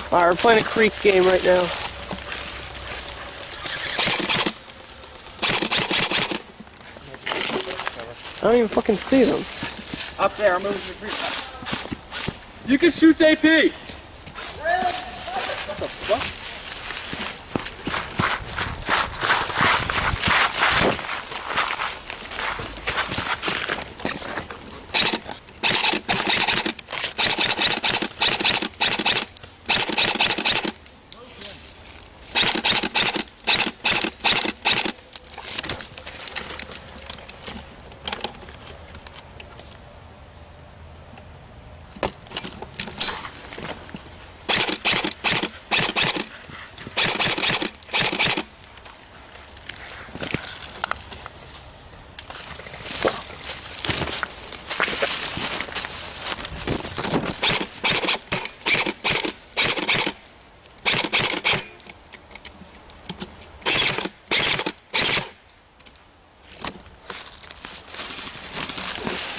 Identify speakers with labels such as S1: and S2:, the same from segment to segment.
S1: Alright, we're playing a creek game right now. I don't even fucking see them.
S2: Up there, I'm moving to the creek. You can shoot J.P! Really? What the fuck?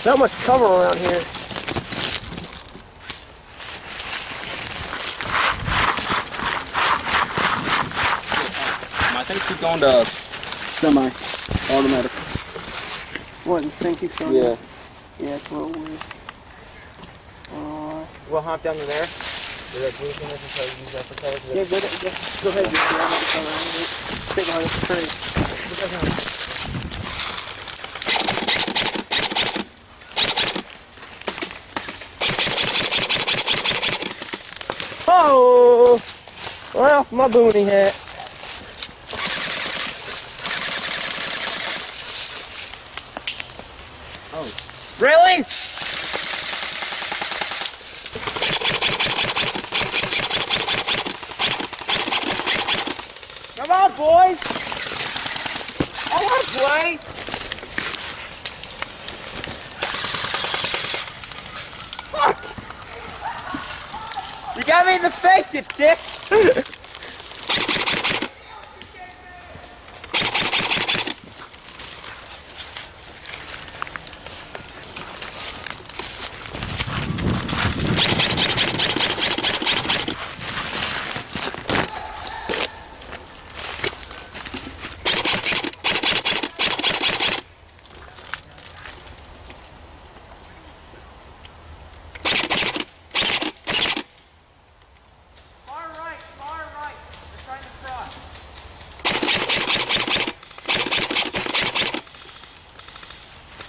S1: Not much cover around here.
S2: I think we going to semi-automatic.
S1: What, the thing keeps going?
S2: Yeah.
S1: Yeah, it's a little weird.
S2: We'll hop down to there. We're like moving this until we use that for cover.
S1: Yeah, go ahead. Stay behind this tree. Oh! Well, my boonie hat.
S2: Oh.
S1: Really? Come on, boys! I want to play! Fuck! You got me in the face, you dick!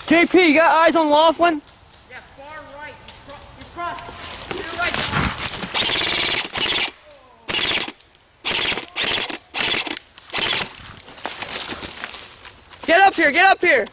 S1: JP, you got eyes on Laughlin?
S2: Yeah, far right. You cross. To the right.
S1: Get up here, get up here!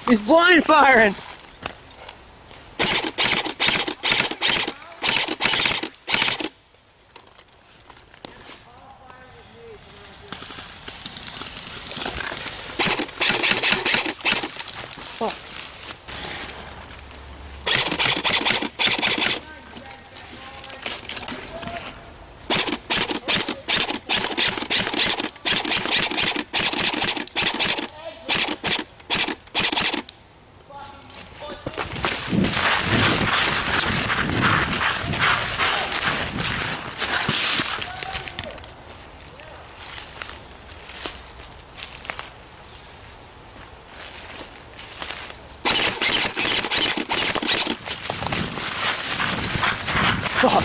S1: He's blind firing! Fuck. Fuck.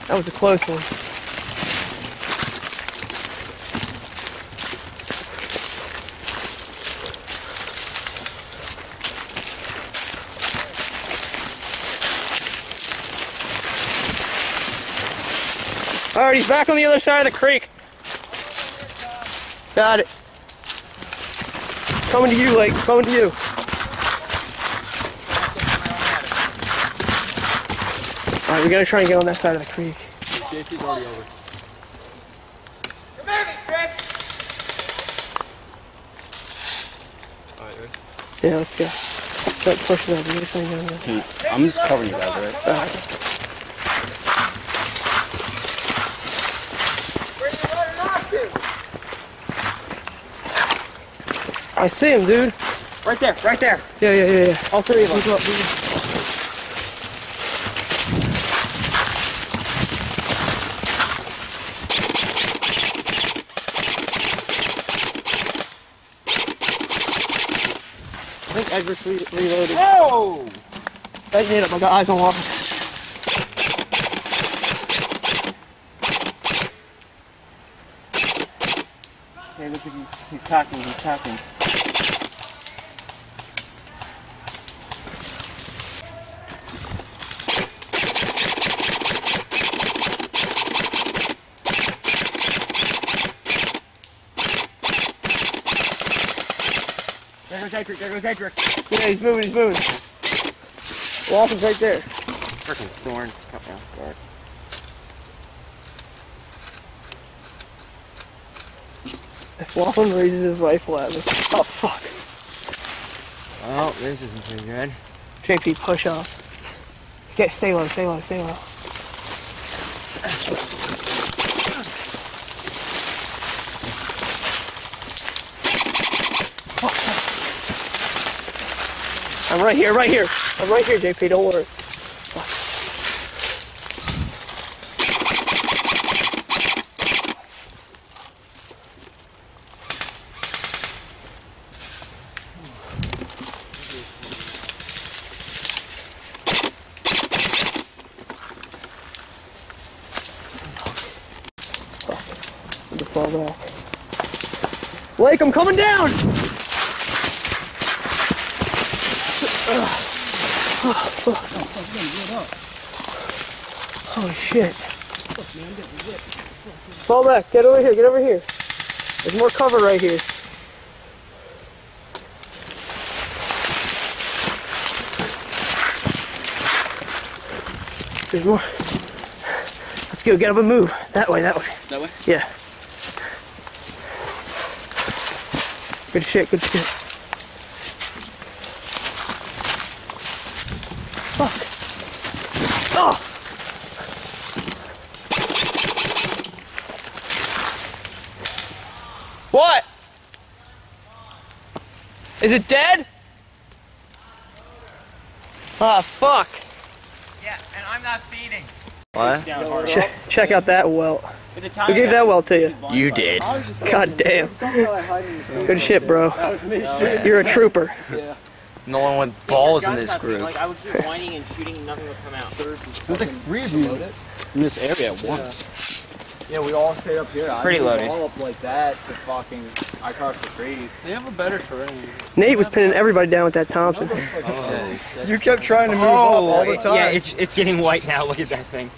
S1: That was a close one. Alright, he's back on the other side of the creek. Got it. Coming to you, Lake. Coming to you. Alright, we gotta try and get on that side of the creek.
S2: JP's already over.
S3: Come here, me, Chris.
S2: Alright, ready?
S1: Yeah, let's go. Start pushing up. We're trying to get on there.
S4: I'm just covering you guys, right?
S3: Where you running off to?
S1: I see him, dude.
S3: Right there, right there.
S1: Yeah.
S3: All three of us.
S1: Move up. I think Edrick's reloaded.
S3: Whoa!
S1: That hit up. I got eyes on water.
S3: Okay, looks like he's talking. There goes Edrick.
S1: Yeah, he's moving. Walton's right there.
S3: Freaking thorn. Oh, God.
S1: If Walton raises his rifle at me. Oh, fuck.
S3: Oh, this isn't pretty good.
S1: JP, push off. Stay low. I'm right here. I'm right here, JP, don't worry. Fall back. Blake, I'm coming down! Oh shit. Fall back, get over here. There's more cover right here. There's more. Let's go, get up and move. That way.
S2: That way?
S1: Yeah. Good shit. Fuck. Oh! What? Is it dead? Ah, fuck.
S3: Yeah, and I'm not feeding.
S4: What?
S1: Check out that welt. Who gave that welt to you?
S4: You did.
S1: God damn. Good shit, bro. You're a trooper.
S4: No one with balls in this group.
S3: Like, I was just whining and shooting and nothing would come out.
S2: There's like 3 of you in this area at once.
S5: Yeah, we all stayed up here.
S3: Pretty loaded.
S5: All up like that to fucking. I crossed the creek.
S2: They have a better terrain.
S1: Nate was pinning everybody down with that Thompson.
S5: You kept trying to move up all the time.
S3: Yeah, it's getting white now. Look at that thing.